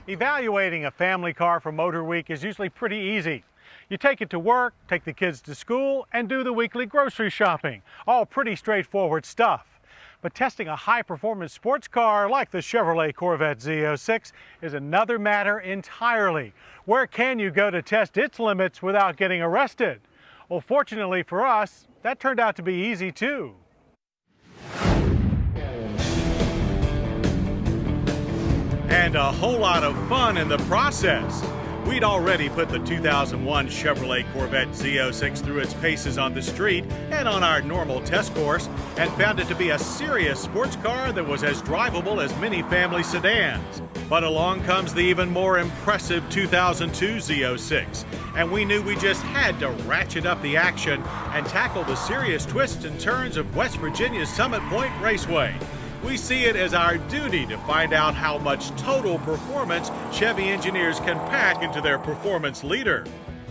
Evaluating a family car for Motorweek is usually pretty easy. You take it to work, take the kids to school, and do the weekly grocery shopping. All pretty straightforward stuff. But testing a high-performance sports car like the Chevrolet Corvette Z06 is another matter entirely. Where can you go to test its limits without getting arrested? Well, fortunately for us, that turned out to be easy too. And a whole lot of fun in the process. We'd already put the 2001 Chevrolet Corvette Z06 through its paces on the street and on our normal test course, and found it to be a serious sports car that was as drivable as many family sedans. But along comes the even more impressive 2002 Z06, and we knew we just had to ratchet up the action and tackle the serious twists and turns of West Virginia's Summit Point Raceway. We see it as our duty to find out how much total performance Chevy engineers can pack into their performance leader.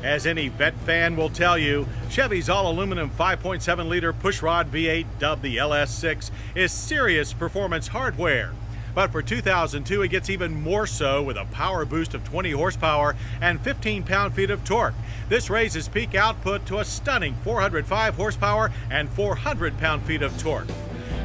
As any vet fan will tell you, Chevy's all-aluminum 5.7-liter pushrod V8, dubbed the LS6, is serious performance hardware. But for 2002, it gets even more so with a power boost of 20 horsepower and 15 pound-feet of torque. This raises peak output to a stunning 405 horsepower and 400 pound-feet of torque.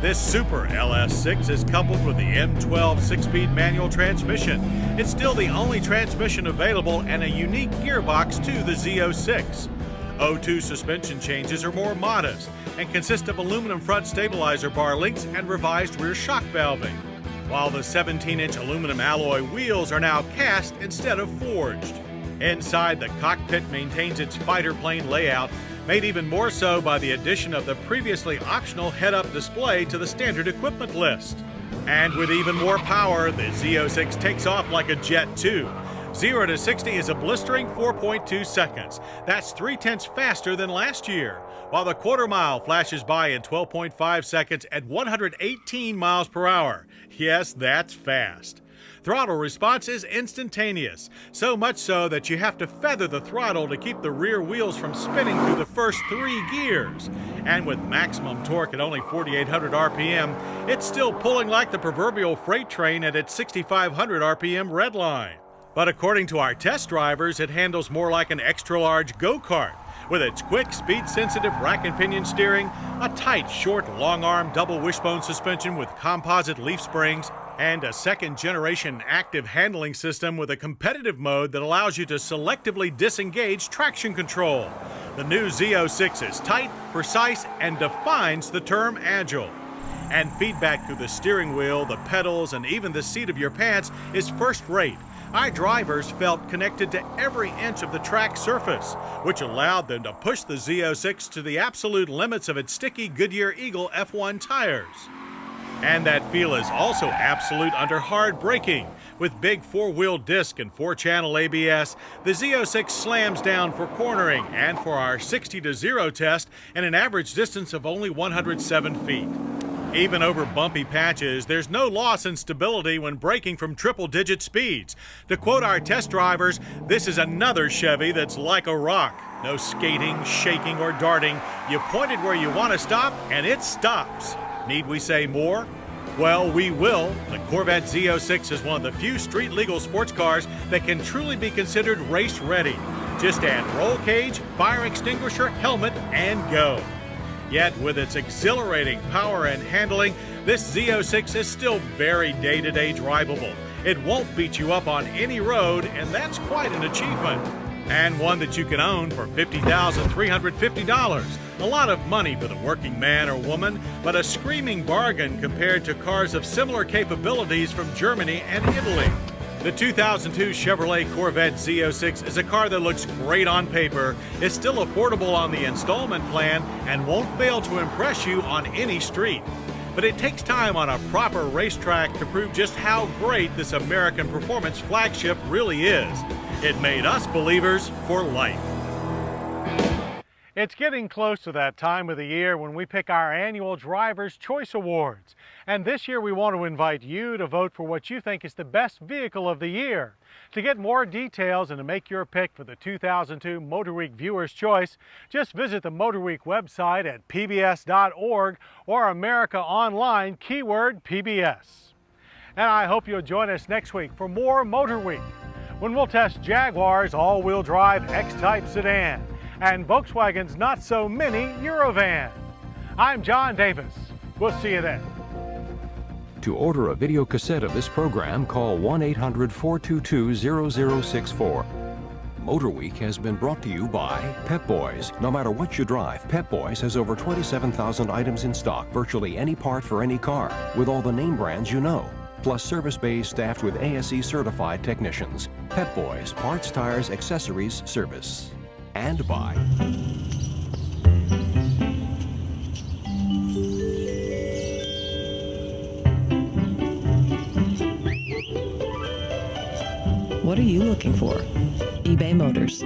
This super LS6 is coupled with the M12 6-speed manual transmission. It's still the only transmission available and a unique gearbox to the Z06. O2 suspension changes are more modest and consist of aluminum front stabilizer bar links and revised rear shock valving, while the 17-inch aluminum alloy wheels are now cast instead of forged. Inside, the cockpit maintains its fighter plane layout, made even more so by the addition of the previously optional head-up display to the standard equipment list. And with even more power, the Z06 takes off like a jet too. 0 to 60 is a blistering 4.2 seconds. That's 3/10 faster than last year, while the quarter mile flashes by in 12.5 seconds at 118 miles per hour. Yes, that's fast. Throttle response is instantaneous, so much so that you have to feather the throttle to keep the rear wheels from spinning through the first 3 gears. And with maximum torque at only 4,800 RPM, it's still pulling like the proverbial freight train at its 6,500 RPM redline. But according to our test drivers, it handles more like an extra-large go-kart, with its quick, speed-sensitive rack and pinion steering, a tight, short, long-arm double wishbone suspension with composite leaf springs, and a second-generation active handling system with a competitive mode that allows you to selectively disengage traction control. The new Z06 is tight, precise, and defines the term agile. And feedback through the steering wheel, the pedals, and even the seat of your pants is first-rate. Our drivers felt connected to every inch of the track surface, which allowed them to push the Z06 to the absolute limits of its sticky Goodyear Eagle F1 tires. And that feel is also absolute under hard braking. With big 4-wheel disc and 4-channel ABS, the Z06 slams down for cornering and for our 60 to 0 test at an average distance of only 107 feet. Even over bumpy patches, there's no loss in stability when braking from triple-digit speeds. To quote our test drivers, this is another Chevy that's like a rock. No skating, shaking, or darting. You point it where you want to stop, and it stops. Need we say more? Well, we will. The Corvette Z06 is one of the few street-legal sports cars that can truly be considered race-ready. Just add roll cage, fire extinguisher, helmet, and go. Yet, with its exhilarating power and handling, this Z06 is still very day-to-day drivable. It won't beat you up on any road, and that's quite an achievement. And one that you can own for $50,350. A lot of money for the working man or woman, but a screaming bargain compared to cars of similar capabilities from Germany and Italy. The 2002 Chevrolet Corvette Z06 is a car that looks great on paper, is still affordable on the installment plan, and won't fail to impress you on any street. But it takes time on a proper racetrack to prove just how great this American performance flagship really is. It made us believers for life. It's getting close to that time of the year when we pick our annual Driver's Choice Awards. And this year we want to invite you to vote for what you think is the best vehicle of the year. To get more details and to make your pick for the 2002 Motorweek Viewer's Choice, just visit the Motorweek website at pbs.org or America Online, keyword PBS. And I hope you'll join us next week for more Motor Week, when we'll test Jaguar's all-wheel drive X-Type sedan and Volkswagen's not-so-mini Eurovan. I'm John Davis. We'll see you then. To order a video cassette of this program, call 1-800-422-0064. Motor Week has been brought to you by Pep Boys. No matter what you drive, Pep Boys has over 27,000 items in stock, virtually any part for any car, with all the name brands you know. Plus service bays staffed with ASE certified technicians. Pep Boys, parts, tires, accessories, service. And by What are you looking for? eBay Motors.